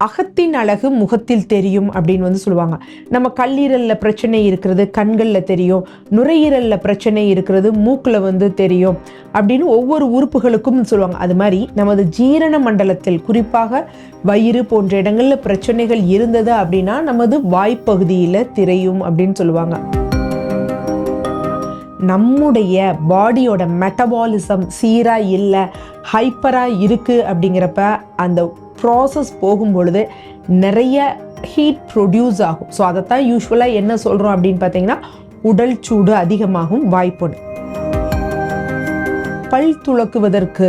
அகத்தின் அழகு முகத்தில் தெரியும் அப்படின்னு வந்து சொல்லுவாங்க. நம்ம கல்லீரலில் பிரச்சனை இருக்கிறது கண்களில் தெரியும், நுரையீரலில் பிரச்சனை இருக்கிறது மூக்கில் வந்து தெரியும் அப்படின்னு ஒவ்வொரு உறுப்புகளுக்கும் சொல்லுவாங்க. அது மாதிரி நமது ஜீரண மண்டலத்தில் குறிப்பாக வயிறு போன்ற இடங்களில் பிரச்சனைகள் இருந்தது அப்படின்னா நமது வாய்ப்பகுதியில் தெரியும் அப்படின்னு சொல்லுவாங்க. நம்முடைய பாடியோட மெட்டபாலிசம் சீராக இல்லை, ஹைப்பராக இருக்குது அப்படிங்கிறப்ப அந்த ப்ராசஸ் போகும் பொழுது நிறைய ஹீட் ப்ரொடியூஸ் ஆகும். ஸோ அதைத்தான் யூஸ்வலாக என்ன சொல்கிறோம் அப்படின்னு பார்த்தீங்கன்னா உடல் சூடு அதிகமாகும் வாய்ப்புண்டு. பல் துலக்குவதற்கு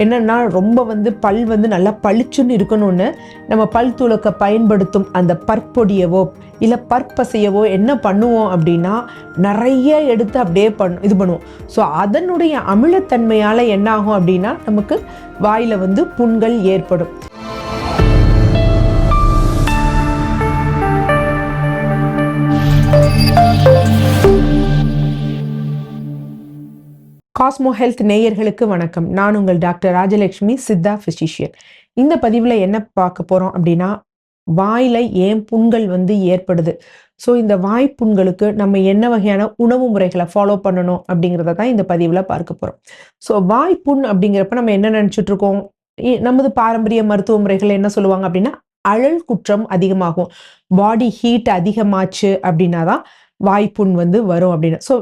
என்னன்னா ரொம்ப வந்து பல் வந்து நல்லா பளிச்சுன்னு இருக்கணும்னு நம்ம பல் துலக்க பயன்படுத்தும் அந்த பற்பொடியவோ இல்லை பற்பசையவோ என்ன பண்ணுவோம் அப்படின்னா நிறைய எடுத்து அப்படியே இது பண்ணுவோம். ஸோ அதனுடைய அமிலத்தன்மையால் என்ன ஆகும் அப்படின்னா நமக்கு வாயில் வந்து புண்கள் ஏற்படும். காஸ்மோ ஹெல்த் நேயர்களுக்கு வணக்கம். நான் உங்கள் டாக்டர் ராஜலட்சுமி, சித்தா பிசிஷியன். இந்த பதிவில் என்ன பார்க்க போகிறோம் அப்படின்னா வாயில் ஏன் புண்கள் வந்து ஏற்படுது, ஸோ இந்த வாய்ப்புண்களுக்கு நம்ம என்ன வகையான உணவு முறைகளை ஃபாலோ பண்ணணும் அப்படிங்கிறத தான் இந்த பதிவில் பார்க்க போகிறோம். ஸோ வாய்ப்புண் அப்படிங்கிறப்ப நம்ம என்ன நினச்சிட்டு இருக்கோம், நமது பாரம்பரிய மருத்துவ முறைகள் என்ன சொல்லுவாங்க அப்படின்னா அழல் குற்றம் அதிகமாகும், பாடி ஹீட் அதிகமாச்சு அப்படின்னா தான் வாய்ப்புண் வந்து வரும் அப்படின்னு. ஸோ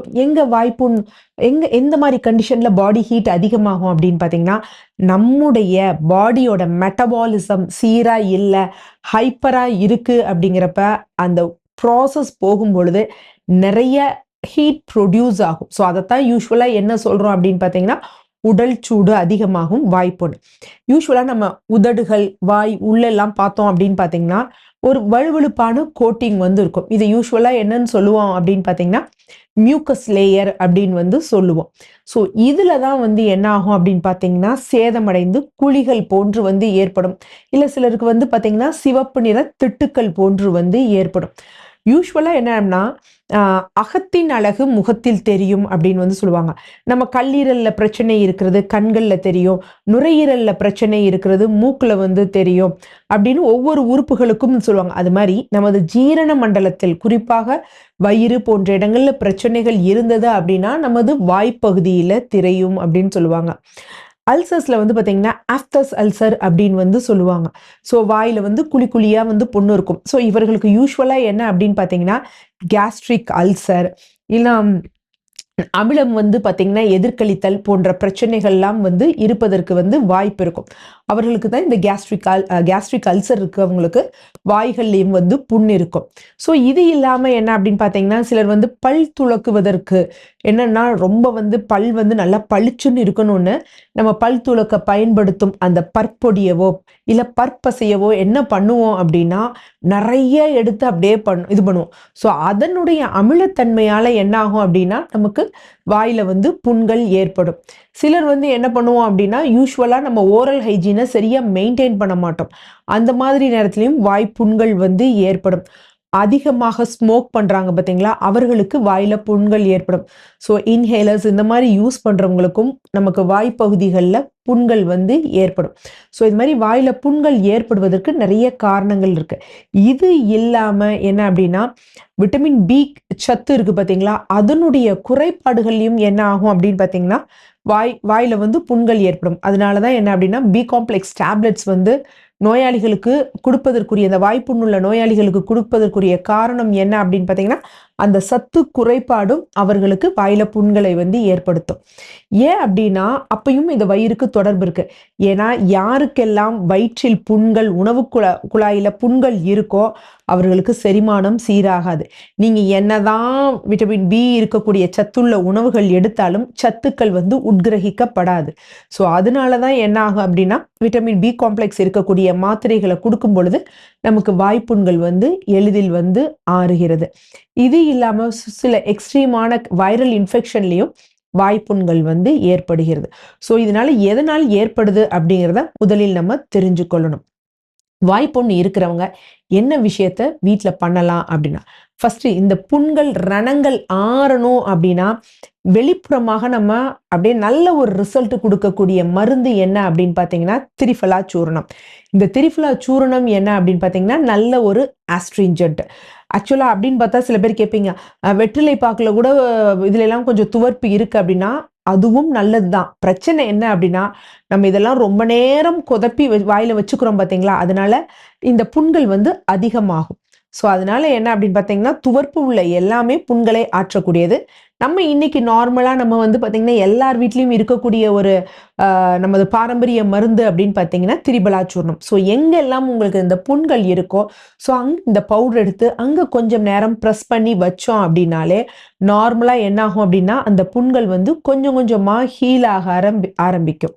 வாய்ப்புண் எந்த மாதிரி கண்டிஷனில் பாடி ஹீட் அதிகமாகும் அப்படின்னு பார்த்தீங்கன்னா நம்முடைய பாடியோட மெட்டபாலிசம் சீராக இல்லை, ஹைப்பராக இருக்குது அப்படிங்கிறப்ப அந்த ப்ராசஸ் போகும் பொழுது நிறைய ஹீட் ப்ரொடியூஸ் ஆகும். ஸோ அதைத்தான் யூஸ்வலாக என்ன சொல்கிறோம் அப்படின்னு பார்த்தீங்கன்னா உடல் சூடு அதிகமாகும் வாய்ப்புண். யூஸ்வலாக நம்ம உதடுகள் வாய் உள்ளெல்லாம் பார்த்தோம் அப்படின்னு பார்த்தீங்கன்னா ஒரு வழுவழுப்பான கோட்டிங் வந்து இருக்கும். இது யூஸ்வலாக என்னன்னு சொல்லுவோம் அப்படின்னு பார்த்தீங்கன்னா மியூக்கஸ் லேயர் அப்படின்னு வந்து சொல்லுவோம். ஸோ இதில் தான் வந்து என்ன ஆகும் அப்படின்னு பார்த்தீங்கன்னா சேதமடைந்து குழிகள் போன்று வந்து ஏற்படும். இல்லை சிலருக்கு வந்து பார்த்தீங்கன்னா சிவப்பு நிற திட்டுக்கள் போன்று வந்து ஏற்படும். யூஸ்வலாக என்னன்னா அகத்தின் அழகு முகத்தில் தெரியும் அப்படின்னு வந்து சொல்லுவாங்க. நம்ம கல்லீரலில் பிரச்சனை இருக்கிறது கண்களில் தெரியும், நுரையீரலில் பிரச்சனை இருக்கிறது மூக்கில் வந்து தெரியும் அப்படின்னு ஒவ்வொரு உறுப்புகளுக்கும் சொல்லுவாங்க. அது மாதிரி நமது ஜீரண மண்டலத்தில் குறிப்பாக வயிறு போன்ற இடங்களில் பிரச்சனைகள் இருந்தது அப்படின்னா நமது வாய்ப்பகுதியில் தெரியும் அப்படின்னு சொல்லுவாங்க. அல்சர்ஸில் வந்து பார்த்தீங்கன்னா ஆஃப்டர்ஸ் அல்சர் அப்படின்னு வந்து சொல்லுவாங்க. ஸோ வாயில் வந்து குழியாக வந்து புண்ணு இருக்கும். ஸோ இவர்களுக்கு யூஸ்வலாக என்ன அப்படின்னு பார்த்தீங்கன்னா கேஸ்ட்ரிக் அல்சர் இல்லை அமிலம் வந்து பார்த்தீங்கன்னா எதிர்கழித்தல் போன்ற பிரச்சனைகள்லாம் வந்து இருப்பதற்கு வந்து வாய்ப்பு இருக்கும். அவர்களுக்கு தான் இந்த கேஸ்ட்ரிக் அல்சர் இருக்கவங்களுக்கு வாய்கள்லையும் வந்து புண் இருக்கும். ஸோ இது இல்லாமல் என்ன அப்படின்னு பார்த்தீங்கன்னா சிலர் வந்து பல் துலக்குவதற்கு என்னன்னா ரொம்ப வந்து பல் வந்து நல்லா பளிச்சுன்னு இருக்கணும்னு நம்ம பல் துலக்க பயன்படுத்தும் அந்த பற்பொடியவோ இல்லை பற்பசையவோ என்ன பண்ணுவோம் அப்படின்னா நிறைய எடுத்து அப்படியே இது பண்ணுவோம். ஸோ அதனுடைய அமிலத்தன்மையால் என்ன ஆகும் அப்படின்னா நமக்கு வாயில் வந்து புண்கள் ஏற்படும். சிலர் வந்து என்ன பண்ணுவோம் அப்படின்னா யூஸ்வலாக நம்ம ஓரல் ஹைஜீனை சரியாக மெயின்டைன் பண்ண மாட்டோம். அந்த மாதிரி நேரத்துலையும் வாய்ப்புண்கள் வந்து ஏற்படும். அதிகமாக ஸ்மோக் பண்ணுறாங்க பார்த்தீங்களா, அவர்களுக்கு வாயில் புண்கள் ஏற்படும். ஸோ இன்ஹேலர்ஸ் இந்த மாதிரி யூஸ் பண்ணுறவங்களுக்கும் நமக்கு வாய்ப்பகுதிகளில் புண்கள் வந்து ஏற்படும். ஸோ இது மாதிரி வாயில் புண்கள் ஏற்படுவதற்கு நிறைய காரணங்கள் இருக்குது. இது இல்லாமல் என்ன அப்படின்னா விட்டமின் பி சத்து இருக்குது பார்த்தீங்களா, அதனுடைய குறைபாடுகள்லையும் என்ன ஆகும் அப்படின்னு பார்த்தீங்கன்னா வாயில் வந்து புண்கள் ஏற்படும். அதனால தான் என்ன அப்படின்னா பி காம்ப்ளெக்ஸ் டேப்லெட்ஸ் வந்து நோயாளிகளுக்கு கொடுப்பதற்குரிய அந்த வாய்ப்புண்ணுள்ள நோயாளிகளுக்கு கொடுப்பதற்குரிய காரணம் என்ன அப்படின்னு பார்த்தீங்கன்னா அந்த சத்து குறைபாடும் அவர்களுக்கு வாயில புண்களை வந்து ஏற்படுத்தும். ஏன் அப்படின்னா அப்பயும் இந்த வயிறுக்கு தொடர்பு இருக்கு. ஏன்னா யாருக்கெல்லாம் வயிற்றில் புண்கள் உணவு குழாயில புண்கள் இருக்கோ அவர்களுக்கு செரிமானம் சீராகாது. நீங்க என்னதான் விட்டமின் பி இருக்கக்கூடிய சத்துள்ள உணவுகள் எடுத்தாலும் சத்துக்கள் வந்து உட்கிரகிக்கப்படாது. ஸோ அதனாலதான் என்ன ஆகும் அப்படின்னா விட்டமின் பி காம்ப்ளெக்ஸ் இருக்கக்கூடிய மாத்திரைகளை கொடுக்கும் பொழுது நமக்கு வாய்ப்புண்கள் வந்து எளிதில் வந்து ஆறுகிறது. இது இல்லாம சில எக்ஸ்ட்ரீமான வைரல் இன்ஃபெக்ஷன்லயும் வாய்ப்புண்கள் வந்து ஏற்படுகிறது. ஸோ இதனால எதனால் ஏற்படுது அப்படிங்கிறத முதலில் நம்ம தெரிஞ்சு கொள்ளணும். வாய்ப்புண் இருக்கிறவங்க என்ன விஷயத்த வீட்டில் பண்ணலாம் அப்படின்னா, ஃபர்ஸ்ட் இந்த புண்கள் ரணங்கள் ஆறணும் அப்படின்னா வெளிப்புறமாக நம்ம அப்படியே நல்ல ஒரு ரிசல்ட் கொடுக்கக்கூடிய மருந்து என்ன அப்படின்னு பார்த்தீங்கன்னா திரிஃபலா சூரணம். இந்த திரிஃபலா சூரணம் என்ன அப்படின்னு பார்த்தீங்கன்னா நல்ல ஒரு ஆஸ்ட்ரிஞ்சன்ட். ஆக்சுவலா அப்படின்னு பார்த்தா சில பேர் கேட்பீங்க, வெற்றிலை பாக்குல கூட இதுல எல்லாம் கொஞ்சம் துவர்ப்பு இருக்கு அப்படின்னா அதுவும் நல்லதுதான். பிரச்சனை என்ன அப்படின்னா நம்ம இதெல்லாம் ரொம்ப நேரம் கொதப்பி வாயில வச்சுக்கிறோம் பார்த்தீங்களா, அதனால இந்த புண்கள் வந்து அதிகமாகும். ஸோ அதனால என்ன அப்படின்னு பார்த்தீங்கன்னா துவர்ப்பு உள்ள எல்லாமே புண்களை ஆற்றக்கூடியது. நம்ம இன்னைக்கு நார்மலா நம்ம வந்து பார்த்தீங்கன்னா எல்லார் வீட்லயும் இருக்கக்கூடிய ஒரு நமது பாரம்பரிய மருந்து அப்படின்னு பார்த்தீங்கன்னா திரிபலா சூர்ணம். ஸோ எங்கெல்லாம் உங்களுக்கு இந்த புண்கள் இருக்கோ ஸோ அங்கே இந்த பவுடர் எடுத்து அங்கே கொஞ்சம் நேரம் ப்ரெஸ் பண்ணி வச்சோம் அப்படின்னாலே நார்மலாக என்ன ஆகும் அப்படின்னா அந்த புண்கள் வந்து கொஞ்சம் கொஞ்சமாக ஹீல் ஆக ஆரம்பிக்கும்.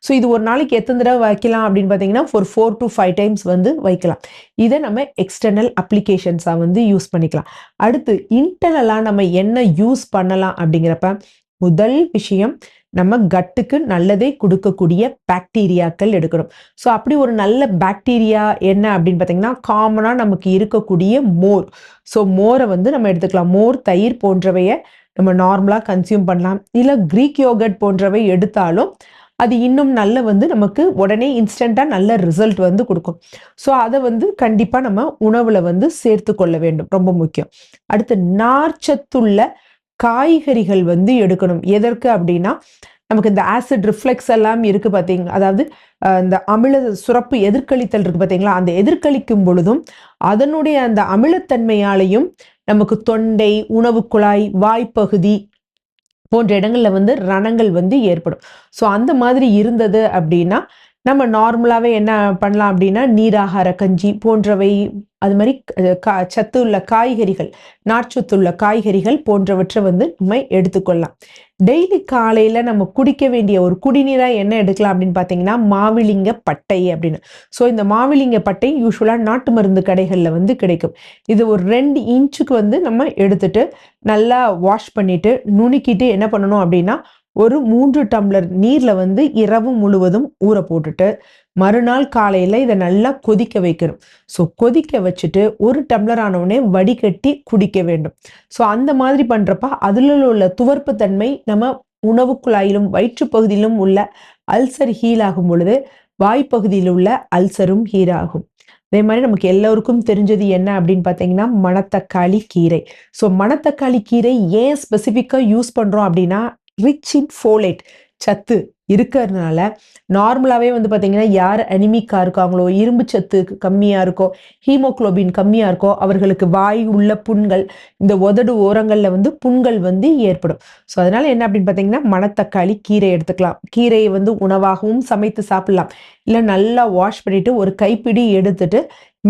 ஸோ இது ஒரு நாளைக்கு எத்தனை தடவை வைக்கலாம் அப்படின்னு பார்த்தீங்கன்னா ஒரு 4 to 5 டைம்ஸ் வந்து வைக்கலாம். இதை நம்ம எக்ஸ்டர்னல் அப்ளிகேஷன்ஸாக வந்து யூஸ் பண்ணிக்கலாம். அடுத்து இன்டர்னலாக நம்ம என்ன யூஸ் பண்ணலாம் அப்படிங்கிறப்ப முதல் விஷயம் நம்ம கட்டுக்கு நல்லதை கொடுக்கக்கூடிய பாக்டீரியாக்கள் எடுக்கணும். ஸோ அப்படி ஒரு நல்ல பாக்டீரியா என்ன அப்படின்னு பார்த்தீங்கன்னா காமனாக நமக்கு இருக்கக்கூடிய மோர். ஸோ மோரை வந்து நம்ம எடுத்துக்கலாம். மோர், தயிர் போன்றவையை நம்ம நார்மலாக கன்சியூம் பண்ணலாம். இல்லை கிரீக் யோகர்ட் போன்றவை எடுத்தாலும் அது இன்னும் நல்ல வந்து நமக்கு உடனே இன்ஸ்டண்ட்டாக நல்ல ரிசல்ட் வந்து கொடுக்கும். ஸோ அதை வந்து கண்டிப்பாக நம்ம உணவில் வந்து சேர்த்து கொள்ள வேண்டும், ரொம்ப முக்கியம். அடுத்து நார்ச்சத்துள்ள காய்கறிகள் வந்து எடுக்கணும். எதற்கு அப்படின்னா நமக்கு இந்த ஆசிட் ரிஃப்ளெக்ஸ் எல்லாம் இருக்கு பார்த்தீங்க, அதாவது இந்த அமில சுரப்பு எதிர்கழித்தல் இருக்கு பார்த்தீங்களா, அந்த எதிர்கழிக்கும் பொழுதும் அதனுடைய அந்த அமிலத்தன்மையாலையும் நமக்கு தொண்டை, உணவு குழாய், வாய்ப்பகுதி போன்ற இடங்கள்ல வந்து ரணங்கள் வந்து ஏற்படும். ஸோ அந்த மாதிரி இருந்தது அப்படின்னா நம்ம நார்மலாகவே என்ன பண்ணலாம் அப்படின்னா நீராகார கஞ்சி போன்றவை, அது மாதிரி சத்து உள்ள காய்கறிகள், நார்ச்சத்துள்ள காய்கறிகள் போன்றவற்றை வந்து நம்ம எடுத்துக்கொள்ளலாம். டெய்லி காலையில் நம்ம குடிக்க வேண்டிய ஒரு குடிநீராக என்ன எடுக்கலாம் அப்படின்னு பார்த்தீங்கன்னா மாவிலிங்க பட்டை அப்படின்னு. ஸோ இந்த மாவிலிங்க பட்டை யூஸ்வலாக நாட்டு மருந்து கடைகளில் வந்து கிடைக்கும். இது ஒரு 2 இன்ச்சுக்கு வந்து நம்ம எடுத்துட்டு நல்லா வாஷ் பண்ணிட்டு நுணுக்கிட்டு என்ன பண்ணணும் அப்படின்னா ஒரு 3 டம்ளர் நீரில் வந்து இரவு முழுவதும் ஊற போட்டுட்டு மறுநாள் காலையில் இதை நல்லா கொதிக்க வைக்கணும். ஸோ கொதிக்க வச்சுட்டு 1 டம்ளர் ஆனவுடனே வடிகட்டி குடிக்க வேண்டும். ஸோ அந்த மாதிரி பண்ணுறப்ப அதில் உள்ள துவர்ப்பு தன்மை நம்ம உணவு குழாயிலும் வயிற்றுப்பகுதியிலும் உள்ள அல்சர் ஹீல் ஆகும் பொழுது வாய்ப்பகுதியில் உள்ள அல்சரும் ஹீல் ஆகும். அதே மாதிரி நமக்கு எல்லோருக்கும் தெரிஞ்சது என்ன அப்படின்னு பார்த்தீங்கன்னா மணத்தக்காளி கீரை. ஸோ மணத்தக்காளி கீரை ஏன் ஸ்பெசிஃபிக்காக யூஸ் பண்ணுறோம் அப்படின்னா ரிச் இன் ஃபோலேட் சத்து இருக்கிறதுனால நார்மலாகவே வந்து பார்த்தீங்கன்னா யார் அனிமிக்காக இருக்காங்களோ, இரும்பு சத்து கம்மியாக இருக்கோ, ஹீமோக்ளோபின் கம்மியாக இருக்கோ அவர்களுக்கு வாய் உள்ள புண்கள், இந்த உதடு ஓரங்களில் வந்து புண்கள் வந்து ஏற்படும். ஸோ அதனால என்ன அப்படின்னு பார்த்தீங்கன்னா மணத்தக்காளி கீரை எடுத்துக்கலாம். கீரையை வந்து உணவாகவும் சமைத்து சாப்பிடலாம். இல்லை நல்லா வாஷ் பண்ணிட்டு ஒரு கைப்பிடி எடுத்துட்டு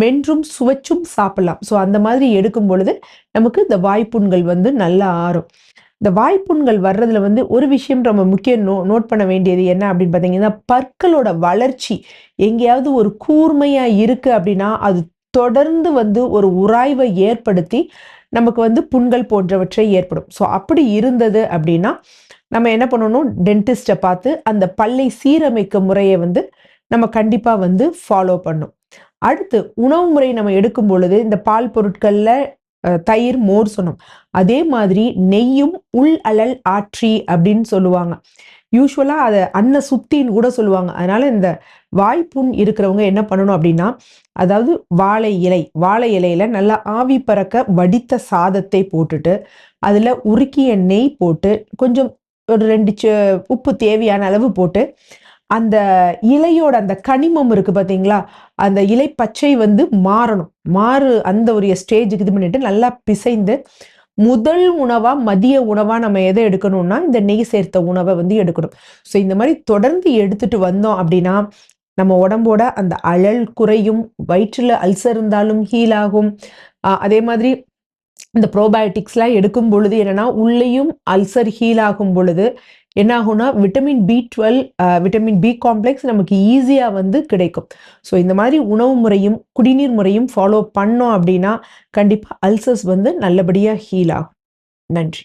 மென்றும் சுவைச்சும் சாப்பிடலாம். ஸோ அந்த மாதிரி எடுக்கும் பொழுது நமக்கு இந்த வாய்ப்புண்கள் வந்து நல்லா ஆறும். இந்த வாய்ப்புண்கள் வர்றதுல வந்து ஒரு விஷயம் நம்ம முக்கிய நோட் பண்ண வேண்டியது என்ன அப்படின்னு பார்த்தீங்கன்னா பற்களோட வளர்ச்சி எங்கேயாவது ஒரு கூர்மையா இருக்கு அப்படின்னா அது தொடர்ந்து வந்து ஒரு உராய்வை ஏற்படுத்தி நமக்கு வந்து புண்கள் போன்றவற்றை ஏற்படும். ஸோ அப்படி இருந்தது அப்படின்னா நம்ம என்ன பண்ணணும், டென்டிஸ்டை பார்த்து அந்த பல்லை சீரமைக்க முறையை வந்து நம்ம கண்டிப்பா வந்து ஃபாலோ பண்ணும். அடுத்து உணவு முறை நம்ம எடுக்கும் பொழுது இந்த பால் பொருட்கள்ல தயிர், மோர் சொன்னோம். அதே மாதிரி நெய்யும் உள் அழல் ஆற்றி அப்படின்னு சொல்லுவாங்க. யூஸ்வலா அதை அன்ன சுத்தின்னு கூட சொல்லுவாங்க. அதனால இந்த வாய்ப்புண் இருக்கிறவங்க என்ன பண்ணணும் அப்படின்னா அதாவது வாழை இலையில நல்லா ஆவி பறக்க வடித்த சாதத்தை போட்டுட்டு அதுல உருக்கிய நெய் போட்டு கொஞ்சம் ஒரு 2 உப்பு தேவையான அளவு போட்டு அந்த இலையோட அந்த கனிமம் இருக்கு பார்த்தீங்களா, அந்த இலை பச்சை வந்து அந்த ஒரு ஸ்டேஜுக்கு இது பண்ணிட்டு நல்லா பிசைந்து முதல் உணவா மதிய உணவா நம்ம எதை எடுக்கணும்னா இந்த நெய் சேர்த்த உணவை வந்து எடுக்கணும். ஸோ இந்த மாதிரி தொடர்ந்து எடுத்துட்டு வந்தோம் அப்படின்னா நம்ம உடம்போட அந்த அழல் குறையும், வயிற்றுல அல்சர் இருந்தாலும் ஹீல் ஆகும். அதே மாதிரி இந்த ப்ரோபயோட்டிக்ஸ்லாம் எடுக்கும் பொழுது என்னன்னா உள்ளேயும் அல்சர் ஹீல் ஆகும் பொழுது என்ன ஆகும்னா vitamin B12 vitamin B complex நமக்கு ஈஸியாக வந்து கிடைக்கும். ஸோ இந்த மாதிரி உணவு முறையும் குடிநீர் முறையும் ஃபாலோ பண்ணோம் அப்படின்னா கண்டிப்பாக அல்சர்ஸ் வந்து நல்லபடியாக ஹீல் ஆகும். நன்றி.